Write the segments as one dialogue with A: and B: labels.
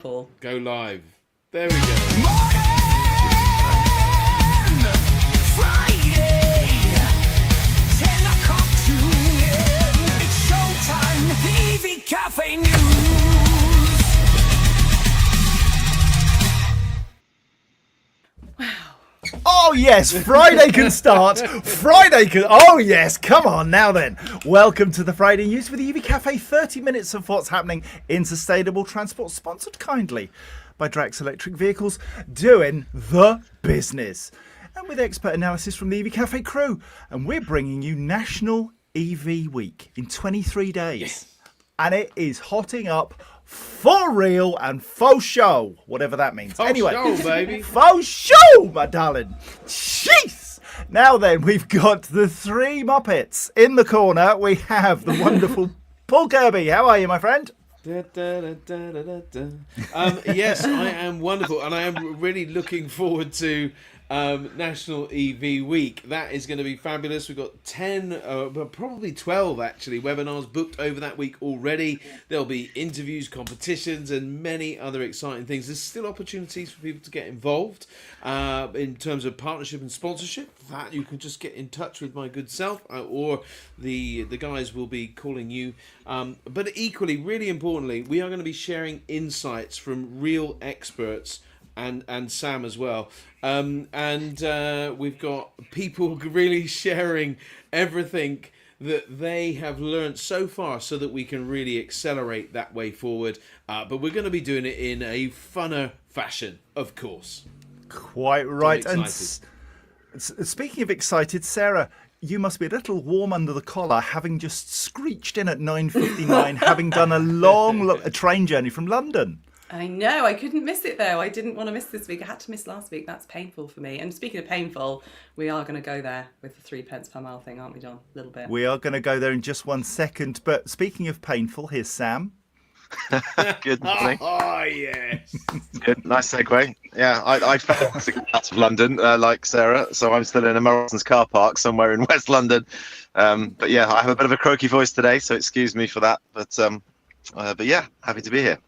A: Paul.
B: Go live. There we go.
C: Friday, 10 o'clock tune in. It's showtime, the EV Café News.
D: Oh yes, Friday can start. Oh yes, come on now then. Welcome to the Friday News with the EV Café. 30 minutes of what's happening in sustainable transport, sponsored kindly by Drax Electric Vehicles, doing the business. And with expert analysis from the EV Café crew. And we're bringing you National EV Week in 23 days.
B: Yes.
D: And it is hotting up for real and faux show, whatever that means.
B: Faux show, baby.
D: Faux show, my darling. Jeez. Now then, we've got the three Muppets. In the corner, we have the wonderful Paul Kirby. How are you, my friend?
B: Yes, I am wonderful, and I am really looking forward to National EV Week. That is going to be fabulous. We've got 10, probably 12 actually, webinars booked over that week already. There'll be interviews, competitions, and many other exciting things. There's still opportunities for people to get involved in terms of partnership and sponsorship. That you can just get in touch with my good self, or the guys will be calling you. But equally, really importantly, we are going to be sharing insights from real experts and Sam as well. We've got people really sharing everything that they have learned so far so that we can really accelerate that way forward. But we're going to be doing it in a funner fashion, of course.
D: Quite right. And speaking of excited, Sarah, you must be a little warm under the collar, having just screeched in at 9:59, having done a long train journey from London.
A: I know, I couldn't miss it though. I didn't want to miss this week. I had to miss last week. That's painful for me. And speaking of painful, we are going to go there with the 3 pence per mile thing, aren't we, John? A little bit.
D: We are going to go there in just 1 second. But speaking of painful, here's Sam.
E: Good morning.
B: Oh, yes.
E: Good, nice segue. Yeah, I fell out of London, like Sarah, so I'm still in a Morrison's car park somewhere in West London. But yeah, I have a bit of a croaky voice today, so excuse me for that. But yeah, happy to be here.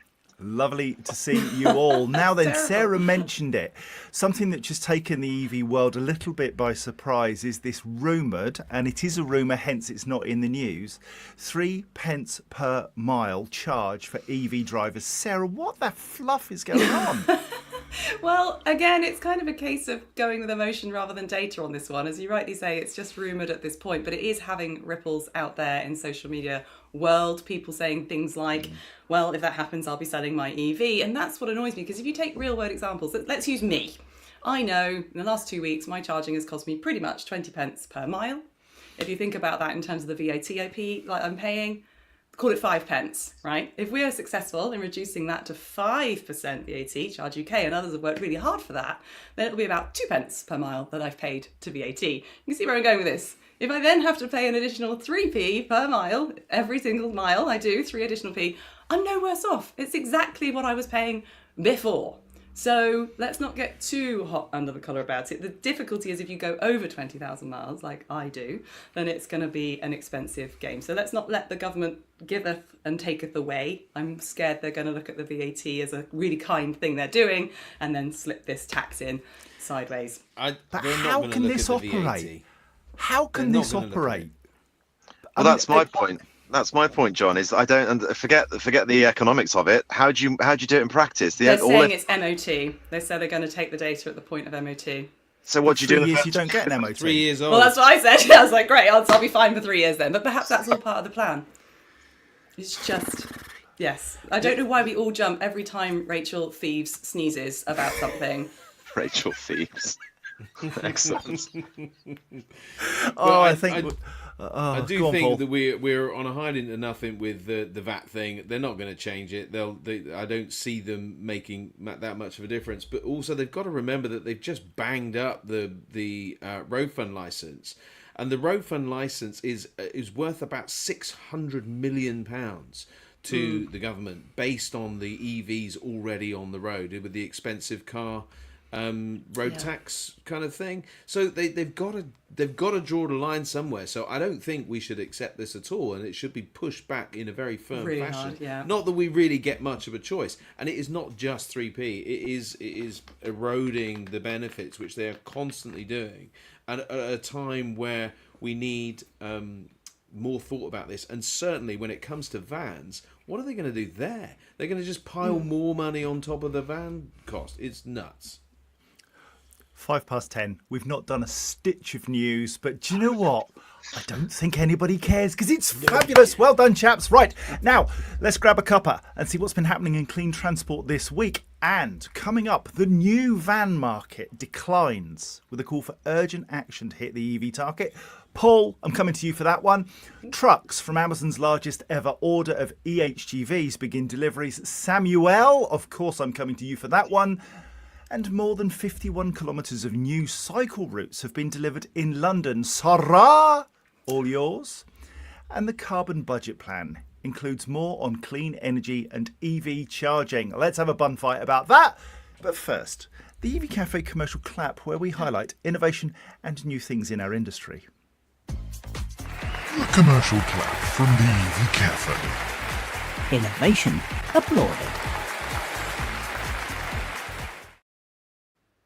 D: Lovely to see you all. Now then, Sarah mentioned it. Something that's just taken the EV world a little bit by surprise is this rumoured, and it is a rumour, hence it's not in the news, 3 pence per mile charge for EV drivers. Sarah, what the fluff is going on?
A: Well, again, it's kind of a case of going with emotion rather than data on this one. As you rightly say, it's just rumoured at this point, but it is having ripples out there in social media world. People saying things like, well, if that happens, I'll be selling my EV. And that's what annoys me, because if you take real world examples, let's use me. I know in the last 2 weeks, my charging has cost me pretty much 20 pence per mile. If you think about that in terms of the VAT I'm paying, call it 5 pence, right? If we are successful in reducing that to 5% VAT, Charge UK, and others have worked really hard for that, then it'll be about 2 pence per mile that I've paid to VAT. You can see where I'm going with this. If I then have to pay an additional 3p per mile, every single mile I do, 3 additional p, I'm no worse off. It's exactly what I was paying before. So let's not get too hot under the collar about it. The difficulty is if you go over 20,000 miles, like I do, then it's going to be an expensive game. So let's not let the government giveth and taketh away. I'm scared they're going to look at the VAT as a really kind thing they're doing and then slip this tax in sideways.
D: But how can this operate? How can this operate?
E: Well, that's my point. That's my point, John. Is I don't forget the economics of it. How do you do it in practice?
A: They're saying it's MOT. They said they're going to take the data at the point of MOT.
E: So what do you do?
D: 3 years, you don't get an MOT.
B: 3 years old.
A: Well, that's what I said. I was like, great, I'll be fine for 3 years then. But perhaps that's all part of the plan. It's just, yes. I don't know why we all jump every time Rachel Thieves sneezes about something.
E: Rachel Thieves. Excellent.
D: I think
B: that we're on a hiding to nothing with the VAT thing. They're not going to change it. I don't see them making that much of a difference. But also they've got to remember that they've just banged up the road fund license, and the road fund license is worth about £600 million to the government based on the EVs already on the road with the expensive car road tax kind of thing. So they've got to draw the line somewhere. So I don't think we should accept this at all, and it should be pushed back in a very firm
A: Really
B: fashion.
A: hard, yeah.
B: Not that we really get much of a choice, and it is not just 3p. It is eroding the benefits which they are constantly doing, and at a time where we need more thought about this. And certainly when it comes to vans, what are they going to do there? They're going to just pile more money on top of the van cost. It's nuts.
D: 10:05. We've not done a stitch of news, but do you know what? I don't think anybody cares because it's fabulous. Well done, chaps. Right, now let's grab a cuppa and see what's been happening in clean transport this week. And coming up, the new van market declines with a call for urgent action to hit the EV target. Paul, I'm coming to you for that one. Trucks from Amazon's largest ever order of EHGVs begin deliveries. Samuel, of course, I'm coming to you for that one. And more than 51 kilometres of new cycle routes have been delivered in London. Sarah, all yours. And the carbon budget plan includes more on clean energy and EV charging. Let's have a bun fight about that. But first, the EV Café commercial clap, where we highlight innovation and new things in our industry.
F: The commercial clap from the EV Café.
G: Innovation applauded.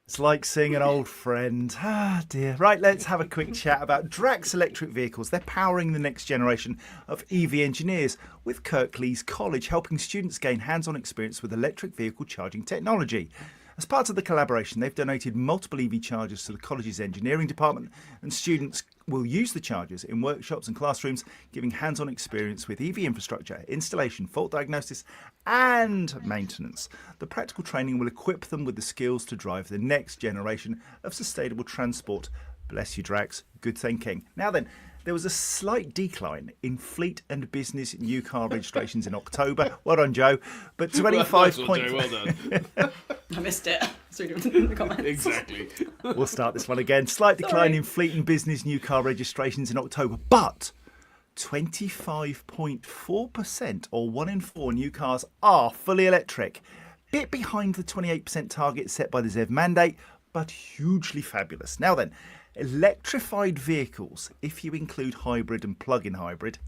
D: It's like seeing an old friend. Ah, dear. Right, let's have a quick chat about Drax electric vehicles. They're powering the next generation of EV engineers with Kirklees College, helping students gain hands-on experience with electric vehicle charging technology. As part of the collaboration, they've donated multiple EV chargers to the college's engineering department, and students will use the chargers in workshops and classrooms, giving hands-on experience with EV infrastructure, installation, fault diagnosis and maintenance. The practical training will equip them with the skills to drive the next generation of sustainable transport. Bless you, Drax. Good thinking. Now then, there was a slight decline in fleet and business new car registrations in October. Well done, Joe. But 25 points.
B: Well done.
A: I missed it. Sorry, in the comments.
B: Exactly.
D: We'll start this one again. Slight decline in fleet and business new car registrations in October, but 25.4%, or 1 in 4 new cars, are fully electric. Bit behind the 28% target set by the ZEV mandate, but hugely fabulous. Now then, electrified vehicles, if you include hybrid and plug-in hybrid,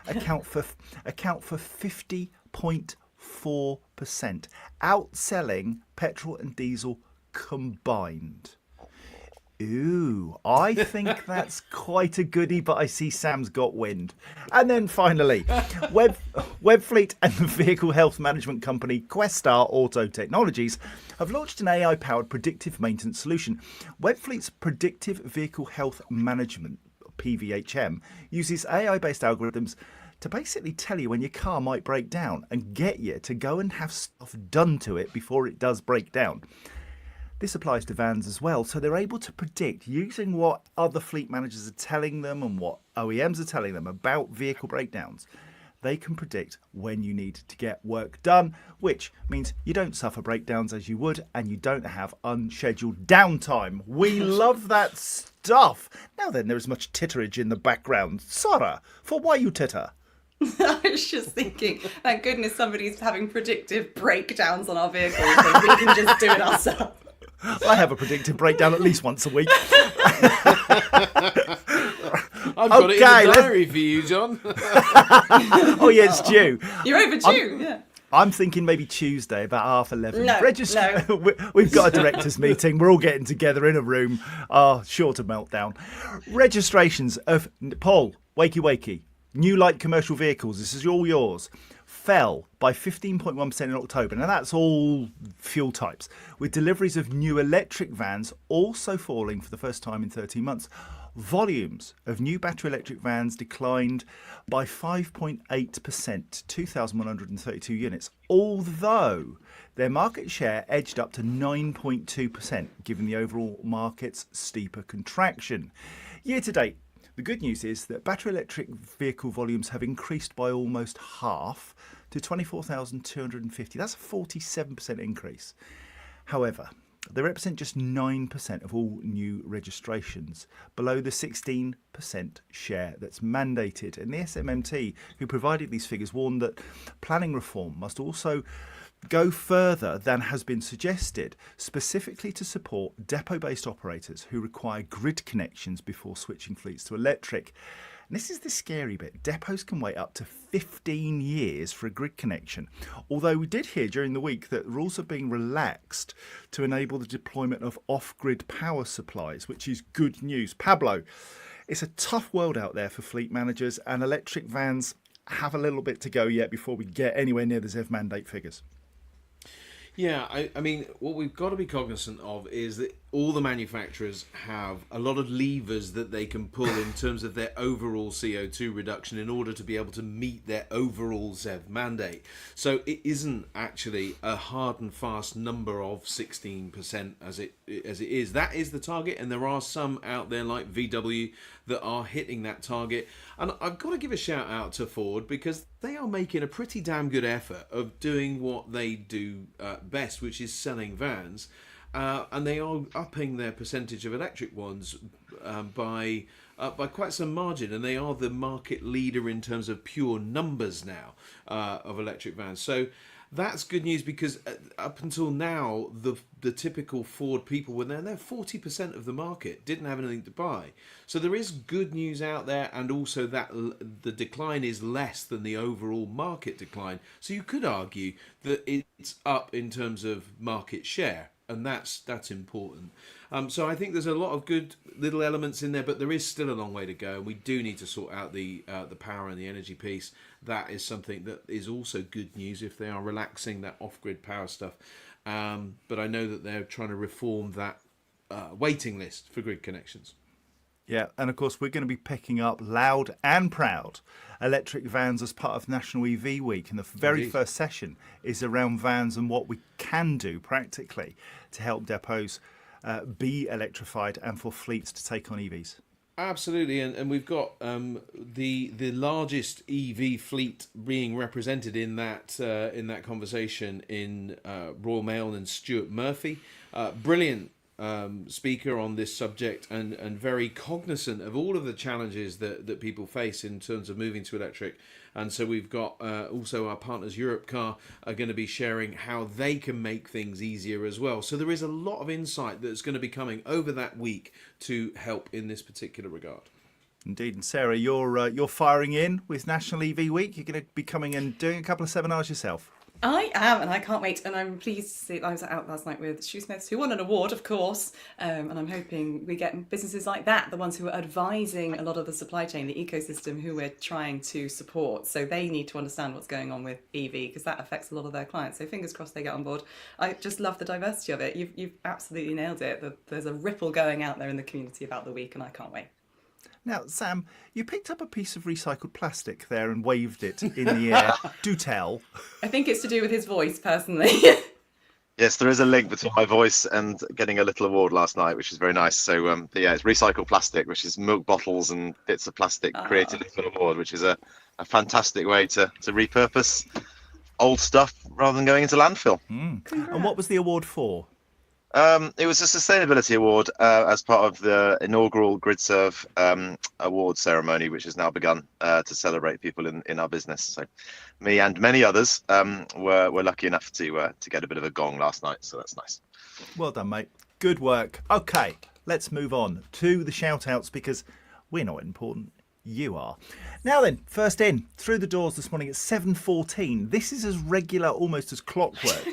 D: account for 50.4%, outselling petrol and diesel combined. Ooh, I think that's quite a goodie, but I see Sam's got wind. And then finally, Webfleet and the vehicle health management company Questar Auto Technologies have launched an AI-powered predictive maintenance solution. Webfleet's predictive vehicle health management, PVHM, uses AI-based algorithms to basically tell you when your car might break down and get you to go and have stuff done to it before it does break down. This applies to vans as well, so they're able to predict, using what other fleet managers are telling them and what OEMs are telling them about vehicle breakdowns. They can predict when you need to get work done, which means you don't suffer breakdowns as you would, and you don't have unscheduled downtime. We love that stuff. Now then, there is much titterage in the background. Sarah, for why you titter?
A: I was just thinking, thank goodness somebody's having predictive breakdowns on our vehicles so we can just do it ourselves.
D: I have a predictive breakdown at least once a week.
B: I've got it in the diary for you, John.
D: Oh, yeah, it's due.
A: You're overdue, yeah.
D: I'm thinking maybe Tuesday, about 11:30.
A: No.
D: We've got a directors' meeting. We're all getting together in a room. Short of meltdown. Registrations of, Paul, wakey. New light commercial vehicles, this is all yours, fell by 15.1% in October. Now that's all fuel types, with deliveries of new electric vans also falling for the first time in 13 months. Volumes of new battery electric vans declined by 5.8% to 2,132 units, although their market share edged up to 9.2%, given the overall market's steeper contraction. Year to date, the good news is that battery electric vehicle volumes have increased by almost half to 24,250. That's a 47% increase. However, they represent just 9% of all new registrations, below the 16% share that's mandated. And the SMMT, who provided these figures, warned that planning reform must also go further than has been suggested, specifically to support depot-based operators who require grid connections before switching fleets to electric. And this is the scary bit. Depots can wait up to 15 years for a grid connection. Although we did hear during the week that rules are being relaxed to enable the deployment of off-grid power supplies, which is good news. Pablo, it's a tough world out there for fleet managers, and electric vans have a little bit to go yet before we get anywhere near the ZEV mandate figures.
B: Yeah, I mean, what we've got to be cognizant of is that all the manufacturers have a lot of levers that they can pull in terms of their overall CO2 reduction in order to be able to meet their overall ZEV mandate. So it isn't actually a hard and fast number of 16% as it is. That is the target, and there are some out there like VW that are hitting that target. And I've got to give a shout out to Ford because they are making a pretty damn good effort of doing what they do best, which is selling vans. And they are upping their percentage of electric ones by quite some margin, and they are the market leader in terms of pure numbers now of electric vans. So that's good news because up until now, the typical Ford people were there. They're 40% of the market, didn't have anything to buy. So there is good news out there, and also that the decline is less than the overall market decline. So you could argue that it's up in terms of market share. And that's important. So I think there's a lot of good little elements in there, but there is still a long way to go. And we do need to sort out the power and the energy piece. That is something that is also good news if they are relaxing that off-grid power stuff. But I know that they're trying to reform that waiting list for grid connections.
D: Yeah, and of course we're going to be picking up loud and proud electric vans as part of National EV Week, and the very first session is around vans and what we can do practically to help depots be electrified and for fleets to take on EVs.
B: Absolutely, and we've got the largest EV fleet being represented in that conversation in Royal Mail and Stuart Murphy. Brilliant speaker on this subject and very cognizant of all of the challenges that people face in terms of moving to electric. And so we've got also our partners Europcar are going to be sharing how they can make things easier as well. So there is a lot of insight that's going to be coming over that week to help in this particular regard.
D: Indeed, and Sarah, you're firing in with National EV Week. You're going to be coming and doing a couple of seminars yourself.
A: I am, and I can't wait. And I'm pleased to see I was out last night with Shoesmiths, who won an award, of course. And I'm hoping we get businesses like that, the ones who are advising a lot of the supply chain, the ecosystem, who we're trying to support. So they need to understand what's going on with EV because that affects a lot of their clients. So fingers crossed they get on board. I just love the diversity of it. You've absolutely nailed it. There's a ripple going out there in the community about the week, and I can't wait.
D: Now, Sam, you picked up a piece of recycled plastic there and waved it in the air. Do tell.
A: I think it's to do with his voice, personally.
E: Yes, there is a link between my voice and getting a little award last night, which is very nice. So, but yeah, it's recycled plastic, which is milk bottles and bits of plastic created into an award, which is a fantastic way to repurpose old stuff rather than going into landfill.
D: And what was the award for?
E: It was a sustainability award as part of the inaugural GridServe award ceremony, which has now begun to celebrate people in our business. So me and many others were lucky enough to get a bit of a gong last night. So that's nice.
D: Well done, mate. Good work. Okay, let's move on to the shout-outs because we're not important. You are. Now then, first in, through the doors this morning at 7:14. This is as regular, almost as clockwork.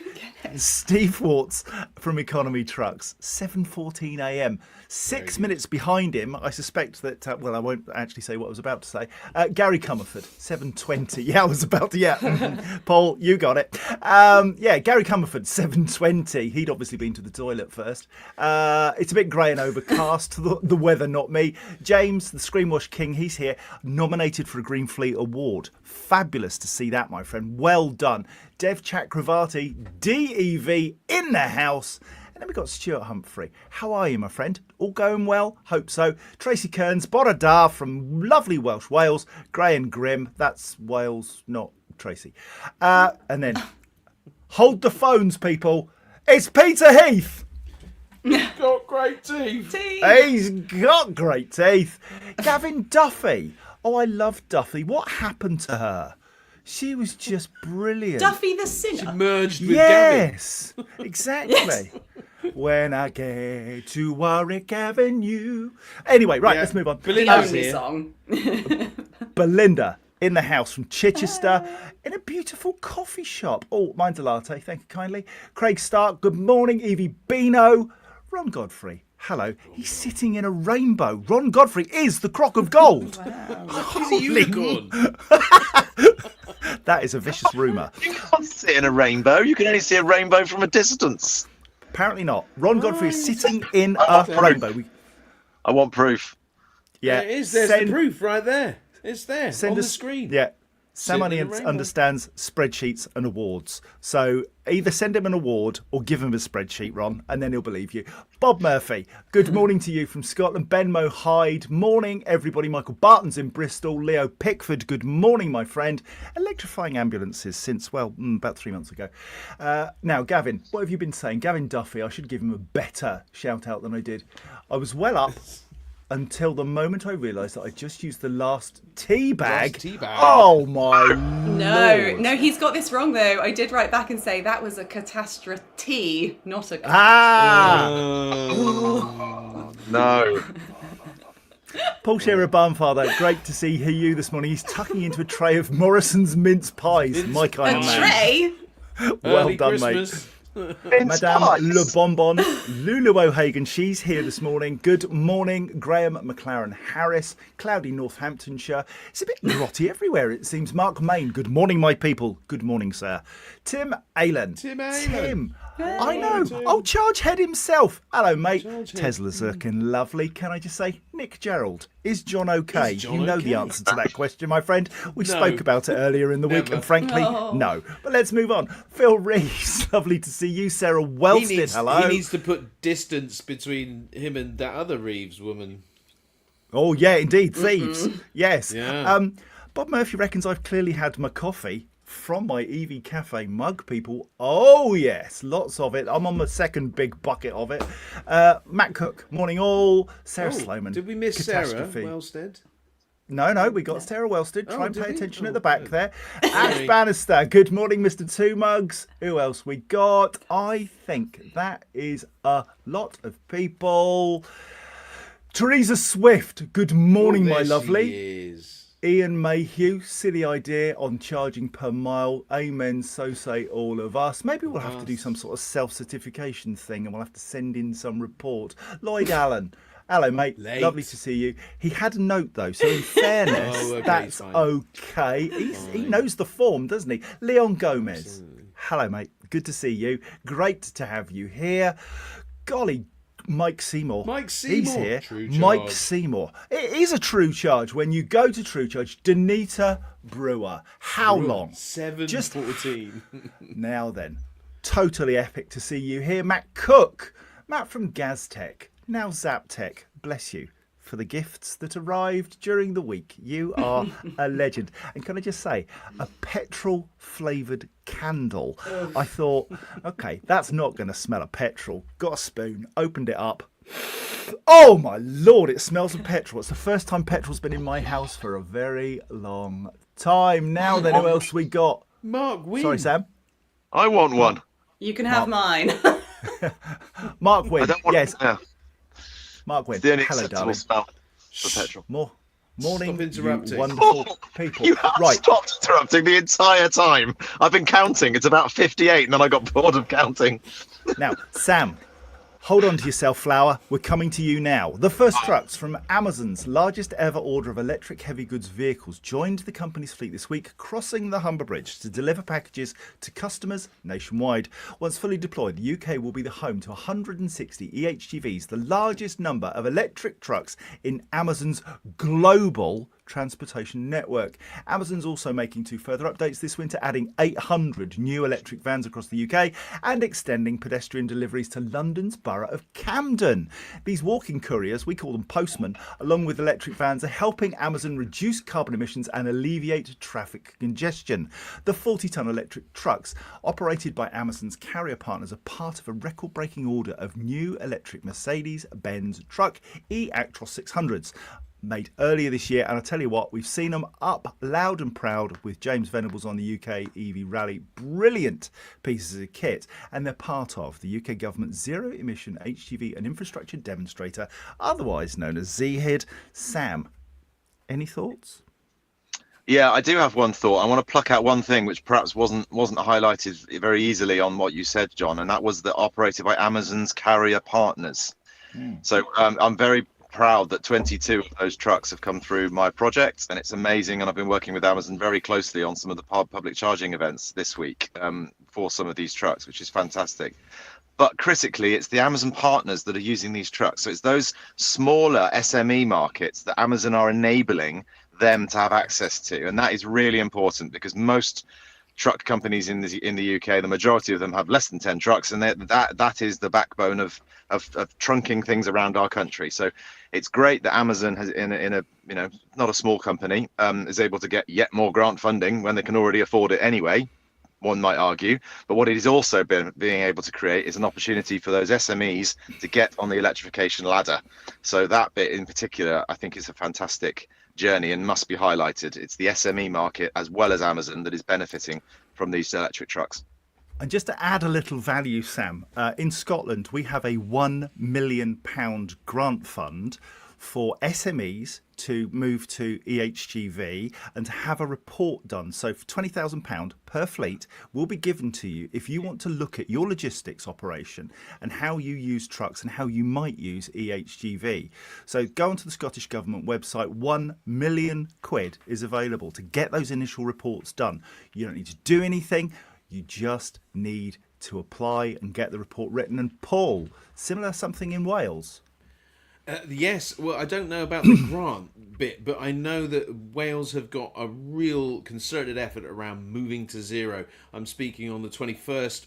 D: Steve Warts from Economy Trucks, 7:14 a.m. 6 minutes behind him, I suspect that, well, I won't actually say what I was about to say. Gary Comerford, 7:20. Yeah, I was about to, yeah. Paul, you got it. Yeah, Gary Comerford, 7:20. He'd obviously been to the toilet first. It's a bit grey and overcast, the weather, not me. James, the Screenwash King, he's here, nominated for a Green Fleet Award. Fabulous to see that, my friend. Well done. Dev Chakravarti, DEV, in the house. And then we've got Stuart Humphrey. How are you, my friend? All going well? Hope so. Tracy Kearns, Borodar from lovely Welsh Wales. Grey and Grim. That's Wales, not Tracy. And then, hold the phones, people. It's Peter Heath.
B: He's got great teeth.
D: He's got great teeth. Gavin Duffy. Oh, I love Duffy. What happened to her? She was just brilliant.
A: Duffy the singer.
B: Merged with Gavin.
D: Yes, exactly. When I get to Warwick Avenue. Anyway, right,
B: Yeah.
D: let's move on.
A: The
B: Belinda's
A: only
B: here.
A: song.
D: Belinda in the house from Chichester in a beautiful coffee shop. Oh, mine's a latte, thank you kindly. Craig Stark, good morning. Evie Beano. Ron Godfrey, hello. He's sitting in a rainbow. Ron Godfrey is the crock of gold.
B: He's a unicorn.
D: That is a vicious rumour.
E: You can't sit in a rainbow. You can only see a rainbow from a distance.
D: Apparently not. Ron Godfrey is sitting in a rainbow.
E: I want proof.
D: Yeah,
B: There it is. There's the proof right there. It's there on the screen.
D: Yeah. Sam
B: Sitting in a
D: Onions
B: rainbow.
D: understands spreadsheets and awards. So either send him an award or give him a spreadsheet, Ron, and then he'll believe you. Bob Murphy, good morning to you from Scotland. Benmo Hyde, morning, everybody. Michael Barton's in Bristol. Leo Pickford, good morning, my friend. Electrifying ambulances since, about 3 months ago. Now, Gavin, what have you been saying? Gavin Duffy, I should give him a better shout out than I did. I was well up until the moment I realised that I just used the last tea bag.
B: Last tea bag.
D: Oh my
A: No,
D: Lord.
A: he's got this wrong though. I did write back and say that was a catastrophe, not a
D: Ah!
E: No.
D: Paul Shearer Barnfather, great to see you this morning. He's tucking into a tray of Morrison's mince pies. My kind
A: a
D: of man.
A: tray.
D: Well
B: Early
D: done,
B: Christmas.
D: mate. Madame Le Bonbon, Lulu O'Hagan, she's here this morning. Good morning, Graham McLaren Harris, cloudy Northamptonshire. It's a bit grotty everywhere, it seems. Mark Main, good morning, my people. Good morning, sir. Tim Aylan. Tim. I know.
B: Tim.
D: Oh, Chargehead himself. Hello, mate.
B: Chargehead.
D: Tesla's looking lovely. Can I just say, Nick Gerald, is John okay?
B: Is John
D: You know
B: okay?
D: the answer to that question, my friend. We
B: No.
D: spoke about it earlier in the week,
B: Never.
D: and frankly, no. But let's move on. Phil Reeves, lovely to see you. Sarah
B: He
D: Wellstead,
B: needs,
D: hello.
B: he needs to put distance between him and that other Reeves woman.
D: Oh, yeah, indeed. Thieves. Yes.
B: Yeah.
D: Bob Murphy reckons I've clearly had my coffee from my EV Café mug, people. Oh, yes. Lots of it. I'm on my second big bucket of it. Matt Cook, morning all. Sarah Sloman.
B: Did we miss Sarah
D: catastrophe.
B: Wellstead?
D: No, we got Sarah Wellstead. Try and
B: did
D: pay
B: we?
D: attention
B: Oh,
D: at the back
B: good.
D: there. Ash Bannister, good morning, Mr. Two Mugs. Who else we got? I think that is a lot of people. Teresa Swift, good morning, my
B: There she
D: lovely.
B: is.
D: Ian Mayhew, silly idea on charging per mile. Amen, so say all of us. Maybe we'll have to do some sort of self-certification thing and we'll have to send in some report. Lloyd Allen. Hello, mate.
B: Late.
D: Lovely to see you. He had a note, though, so in fairness,
B: Oh, okay,
D: that's
B: fine.
D: okay. He knows the form, doesn't he? Leon Gomez. Hello, mate. Good to see you. Great to have you here. Golly, Mike Seymour.
B: Mike
D: He's
B: Seymour.
D: here.
B: True
D: Mike
B: charge.
D: Seymour. It is a true charge. When you go to True Charge, Danita Brewer. How long?
B: 7:14.
D: Now then, totally epic to see you here. Matt Cook. Matt from Gaztech. Now Zaptech. Bless you for the gifts that arrived during the week. You are a legend. And can I just say, a petrol flavoured candle. I thought, okay, that's not going to smell of petrol. Got a spoon, opened it up. Oh my Lord, it smells of petrol. It's the first time petrol's been in my house for a very long time. Now then, who else we got?
B: Mark Wynne.
D: Sorry, Sam.
E: I want one.
A: You can have mine.
D: Mark
E: I
D: Wynne.
E: don't want
D: Yes,
E: yeah,
D: Mark Wynne.
E: it's the only
D: Hello,
E: acceptable
D: darling.
E: smell for petrol.
D: Morning,
B: Stop interrupting.
D: you wonderful people.
E: You have
D: Right,
E: stopped interrupting the entire time. I've been counting. It's about 58, and then I got bored of counting.
D: now, Sam, hold on to yourself, Flower. We're coming to you now. The first trucks from Amazon's largest ever order of electric heavy goods vehicles joined the company's fleet this week, crossing the Humber Bridge to deliver packages to customers nationwide. Once fully deployed, the UK will be the home to 160 EHGVs, the largest number of electric trucks in Amazon's global transportation network. Amazon's also making two further updates this winter, adding 800 new electric vans across the UK and extending pedestrian deliveries to London's borough of Camden. These walking couriers, we call them postmen, along with electric vans, are helping Amazon reduce carbon emissions and alleviate traffic congestion. The 40-ton electric trucks, operated by Amazon's carrier partners, are part of a record-breaking order of new electric Mercedes-Benz truck e-Actros 600s. made earlier this year. And I tell you what, we've seen them up loud and proud with James Venables on the UK EV Rally. Brilliant pieces of kit. And they're part of the UK government Zero Emission HGV and Infrastructure Demonstrator, otherwise known as ZHID. Sam, any thoughts?
E: Yeah, I do have one thought. I want to pluck out one thing which perhaps wasn't highlighted very easily on what you said, John, and that was that operated by Amazon's carrier partners. So I'm very proud that 22 of those trucks have come through my project, and it's amazing. And I've been working with Amazon very closely on some of the public charging events this week for some of these trucks, which is fantastic. But critically, it's the Amazon partners that are using these trucks. So it's those smaller SME markets that Amazon are enabling them to have access to, and that is really important because most truck companies in the UK, the majority of them have less than 10 trucks, and that is the backbone of trunking things around our country. So it's great that Amazon has in a not a small company is able to get yet more grant funding when they can already afford it anyway, one might argue. But what it is also being able to create is an opportunity for those SMEs to get on the electrification ladder. So that bit in particular, I think, is a fantastic journey and must be highlighted. It's the SME market as well as Amazon that is benefiting from these electric trucks.
D: And just to add a little value, Sam, in Scotland we have a £1 million grant fund for SMEs to move to EHGV and to have a report done. So for £20,000 per fleet will be given to you if you want to look at your logistics operation and how you use trucks and how you might use EHGV. So go onto the Scottish Government website. £1 million is available to get those initial reports done. You don't need to do anything. You just need to apply and get the report written. And Paul, similar something in Wales?
B: Yes, well, I don't know about the grant bit, but I know that Wales have got a real concerted effort around moving to zero. I'm speaking on the 21st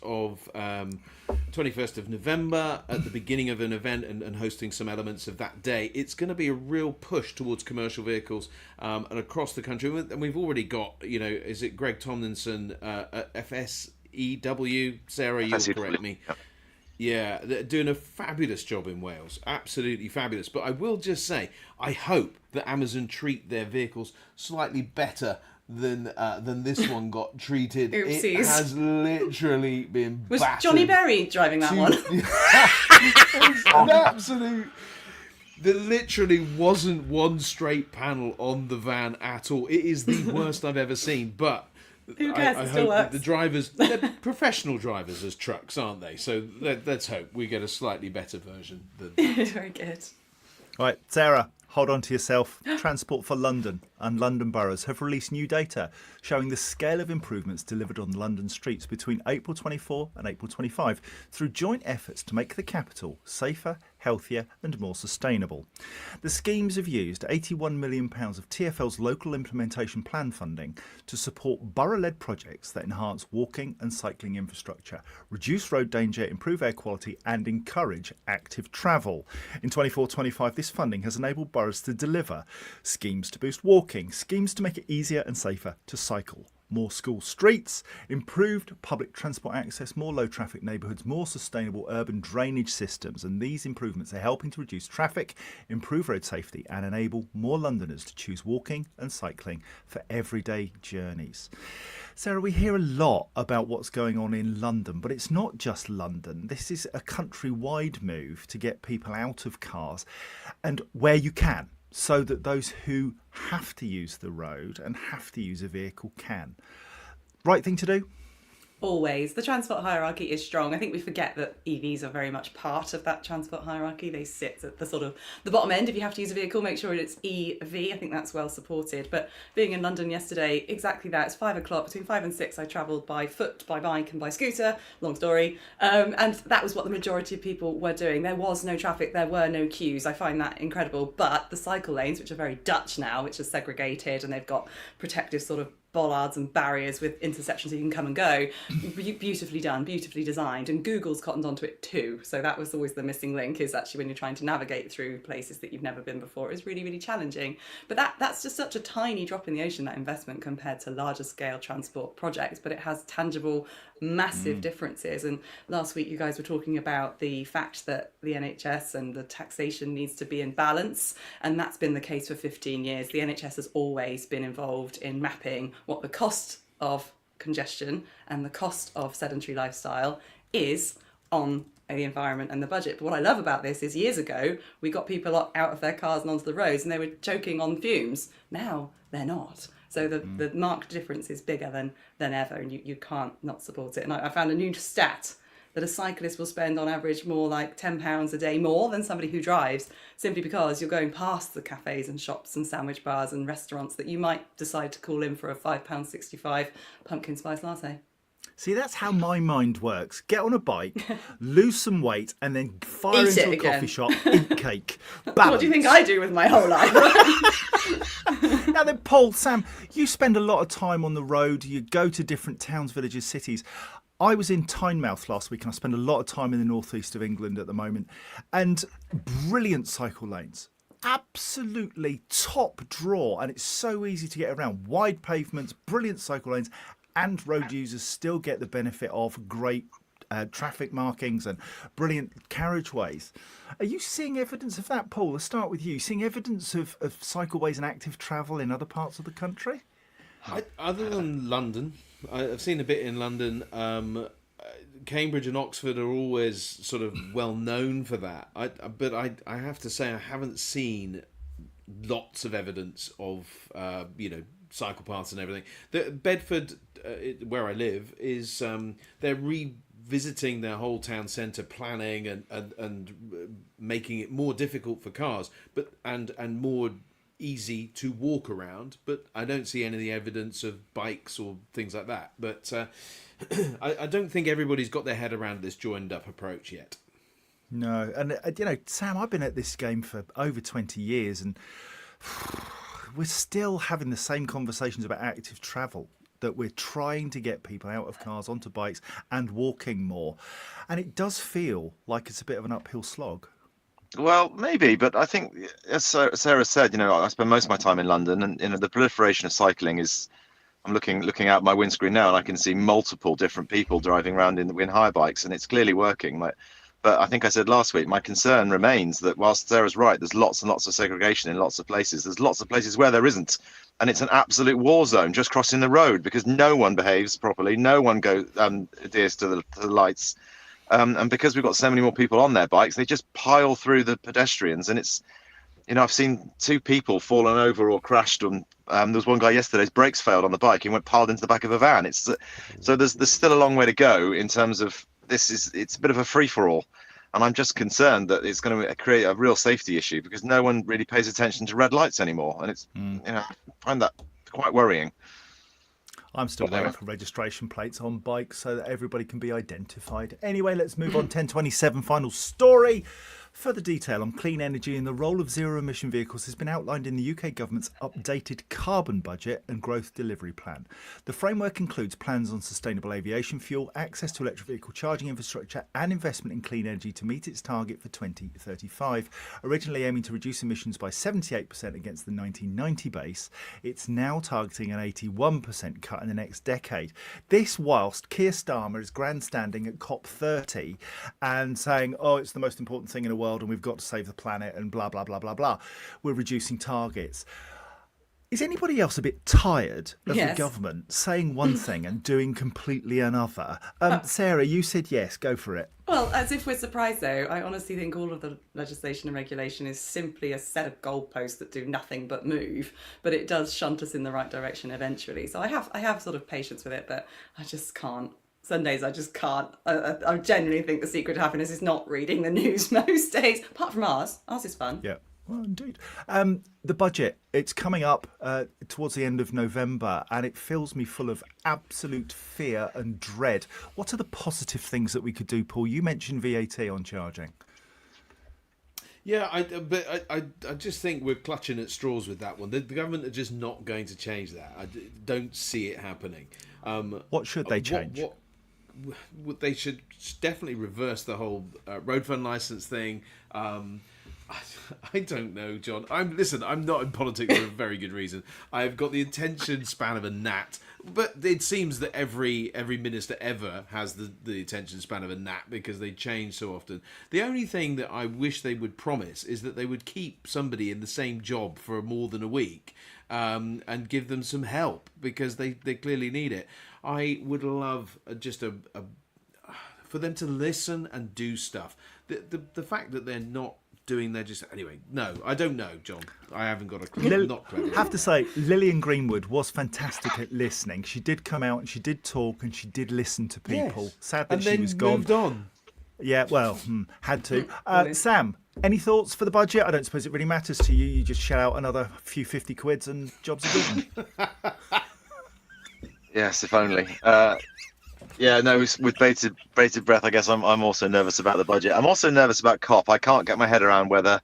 B: of November at the beginning of an event and hosting some elements of that day. It's going to be a real push towards commercial vehicles and across the country. And we've already got, is it Greg Tomlinson at FSEW? Sarah, you'll correct me.
E: Yep.
B: Yeah, they're doing a fabulous job in Wales. Absolutely fabulous. But I will just say, I hope that Amazon treat their vehicles slightly better than this one got treated.
A: Oopsies.
B: It has literally been
A: Was
B: battered.
A: Johnny Berry driving that one?
B: It's an absolute... There literally wasn't one straight panel on the van at all. It is the worst I've ever seen, but...
A: Who cares?
B: I
A: It still
B: hope that
A: works.
B: the drivers, they're professional drivers as trucks, aren't they? So let's hope we get a slightly better version than...
A: Very good.
D: All right, Sarah, hold on to yourself. Transport for London and London boroughs have released new data showing the scale of improvements delivered on London streets between April 24 and April 25 through joint efforts to make the capital safer, healthier and more sustainable. The schemes have used £81 million of TfL's local implementation plan funding to support borough-led projects that enhance walking and cycling infrastructure, reduce road danger, improve air quality and encourage active travel. In 24-25, this funding has enabled boroughs to deliver schemes to boost walking, schemes to make it easier and safer to cycle, more school streets, improved public transport access, more low traffic neighbourhoods, more sustainable urban drainage systems, and these improvements are helping to reduce traffic, improve road safety and enable more Londoners to choose walking and cycling for everyday journeys. Sarah, we hear a lot about what's going on in London, but it's not just London. This is a countrywide move to get people out of cars and where you can, so that those who have to use the road and have to use a vehicle can. Right thing to do?
A: Always. The transport hierarchy is strong. I think we forget that EVs are very much part of that transport hierarchy. They sit at the sort of the bottom end. If you have to use a vehicle, make sure it's EV. I think that's well supported. But being in London yesterday, exactly that. It's 5 o'clock. Between 5 and 6, I travelled by foot, by bike and by scooter. Long story. And that was what the majority of people were doing. There was no traffic. There were no queues. I find that incredible. But the cycle lanes, which are very Dutch now, which are segregated and they've got protective sort of bollards and barriers with intersections so you can come and go. Beautifully done, beautifully designed, and Google's cottoned onto it too. So that was always the missing link, is actually when you're trying to navigate through places that you've never been before, it's really, really challenging. But that's just such a tiny drop in the ocean, that investment, compared to larger scale transport projects, but it has tangible, massive differences. And last week you guys were talking about the fact that the NHS and the taxation needs to be in balance, and that's been the case for 15 years. The NHS has always been involved in mapping what the cost of congestion and the cost of sedentary lifestyle is on the environment and the budget. But what I love about this is, years ago we got people out of their cars and onto the roads and they were choking on fumes. Now they're not. So the marked difference is bigger than ever, and you can't not support it. And I found a new stat that a cyclist will spend on average more like £10 a day more than somebody who drives, simply because you're going past the cafes and shops and sandwich bars and restaurants that you might decide to call in for a £5.65 pumpkin spice latte.
D: See, that's how my mind works. Get on a bike, lose some weight, and then fire
A: Eat
D: into
A: it
D: a
A: again.
D: coffee shop, eat cake. Balance.
A: What do you think I do with my whole life?
D: Now then, Paul, Sam, you spend a lot of time on the road. You go to different towns, villages, cities. I was in Tynemouth last week, and I spend a lot of time in the northeast of England at the moment. And brilliant cycle lanes. Absolutely top draw. And it's so easy to get around. Wide pavements, brilliant cycle lanes. And road users still get the benefit of great traffic markings and brilliant carriageways. Are you seeing evidence of that, Paul? Let's start with you. Seeing evidence of cycleways and active travel in other parts of the country?
B: Other than London, I've seen a bit in London. Cambridge and Oxford are always sort of well known for that. But I have to say I haven't seen lots of evidence of cycle paths and everything. Bedford, where I live, is they're revisiting their whole town centre planning and making it more difficult for cars, but and more easy to walk around. But I don't see any evidence of bikes or things like that. But I don't think everybody's got their head around this joined up approach yet.
D: No, and Sam, I've been at this game for over 20 years, and we're still having the same conversations about active travel, that we're trying to get people out of cars onto bikes and walking more. And it does feel like it's a bit of an uphill slog.
E: Well, maybe, but I think, as Sarah said, I spend most of my time in London, and the proliferation of cycling is. I'm looking out my windscreen now, and I can see multiple different people driving around in hire bikes, and it's clearly working. But I think I said last week, my concern remains that whilst Sarah's right, there's lots and lots of segregation in lots of places. There's lots of places where there isn't, and it's an absolute war zone just crossing the road because no one behaves properly, no one adheres to the lights. And because we've got so many more people on their bikes, they just pile through the pedestrians. And it's, I've seen 2 people fallen over or crashed. And there was one guy yesterday, his brakes failed on the bike. He went piled into the back of a van. So there's still a long way to go in terms of it's a bit of a free for all. And I'm just concerned that it's going to create a real safety issue because no one really pays attention to red lights anymore. And it's, I find that quite worrying.
D: I'm still waiting for registration plates on bikes so that everybody can be identified. Anyway, let's move on. 1027, final story. Further detail on clean energy and the role of zero-emission vehicles has been outlined in the UK government's updated carbon budget and growth delivery plan. The framework includes plans on sustainable aviation fuel, access to electric vehicle charging infrastructure and investment in clean energy to meet its target for 2035. Originally aiming to reduce emissions by 78% against the 1990 base, it's now targeting an 81% cut in the next decade. This whilst Keir Starmer is grandstanding at COP30 and saying, it's the most important thing in the world and we've got to save the planet and blah, blah, blah, blah, blah. We're reducing targets. Is anybody else a bit tired of the government saying one thing and doing completely another? Sarah, you said yes, go for it.
A: Well, as if we're surprised though, I honestly think all of the legislation and regulation is simply a set of goalposts that do nothing but move, but it does shunt us in the right direction eventually. So I have sort of patience with it, but I just can't. Some days I just can't. I genuinely think the secret to happiness is not reading the news most days, apart from ours. Ours is fun.
D: Yeah. Well, indeed. The budget, it's coming up towards the end of November and it fills me full of absolute fear and dread. What are the positive things that we could do, Paul? You mentioned VAT on charging.
B: Yeah, I just think we're clutching at straws with that one. The government are just not going to change that. Don't see it happening.
D: What should they change?
B: What they should definitely reverse the whole road fund license thing. I don't know, John. I'm not in politics for a very good reason. I've got the attention span of a gnat, but it seems that every minister ever has the attention span of a gnat because they change so often. The only thing that I wish they would promise is that they would keep somebody in the same job for more than a week and give them some help because they clearly need it. I would love just for them to listen and do stuff. The fact that they're not doing their anyway. No, I don't know, John. I haven't got a clue. Not clever.
D: Have to say, Lillian Greenwood was fantastic at listening. She did come out and she did talk and she did listen to people.
B: Yes.
D: Sad that
B: and
D: she
B: then
D: was gone.
B: Moved on.
D: Yeah, well, had to. Sam, any thoughts for the budget? I don't suppose it really matters to you. You just shell out another few 50 quids and jobs are good.
E: Yes, if only. Yeah, no, with bated breath, I guess I'm also nervous about the budget. I'm also nervous about COP. I can't get my head around whether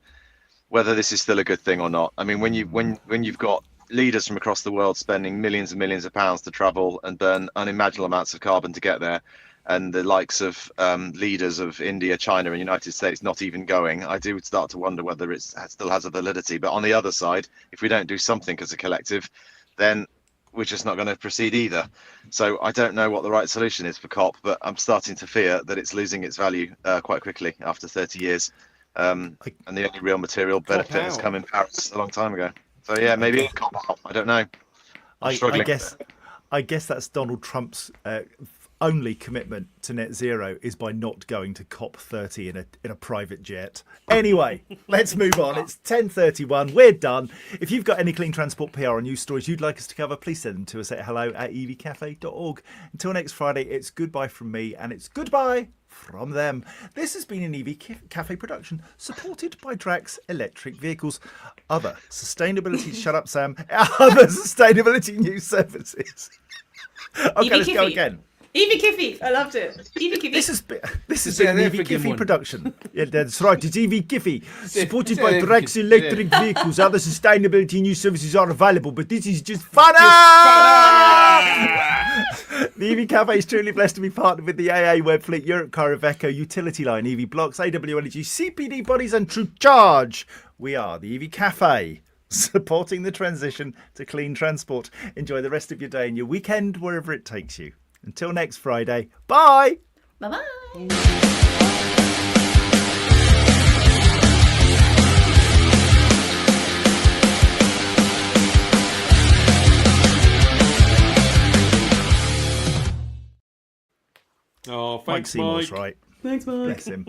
E: this is still a good thing or not. I mean, when you've got leaders from across the world spending millions and millions of pounds to travel and burn unimaginable amounts of carbon to get there, and the likes of leaders of India, China, and United States not even going, I do start to wonder whether it still has a validity. But on the other side, if we don't do something as a collective, then we're just not going to proceed either. So I don't know what the right solution is for COP, but I'm starting to fear that it's losing its value quite quickly after 30 years. And the only real material benefit has come in Paris a long time ago. So yeah, maybe COP out. I don't know. I
D: guess that's Donald Trump's only commitment to net zero is by not going to COP30 in a private jet. Anyway, let's move on. It's 10:31. We're done. If you've got any clean transport PR or news stories you'd like us to cover, please send them to us at hello@evcafe.org. Until next Friday, it's goodbye from me and it's goodbye from them. This has been an EV Cafe production supported by Drax Electric Vehicles. Other sustainability... Shut up, Sam. Other sustainability news services. Okay, let's go again.
A: EV Kiffy, I loved it. EV Kiffy.
D: This is an EV Kiffy production. Yeah, that's right. It's EV Kiffy, supported by Drax Electric Vehicles. Other sustainability news services are available, but this is just fun. The EV Cafe is truly blessed to be partnered with the AA Webfleet, Europe Car Iveco, Utility Line, EV Blocks, AW Energy, CPD Bodies, and True Charge. We are the EV Cafe, supporting the transition to clean transport. Enjoy the rest of your day and your weekend wherever it takes you. Until next Friday, bye!
A: Bye-bye!
B: Oh, thanks,
D: Mike Seymour's
B: Mike.
D: right.
A: Thanks, Mike.
D: Bless him.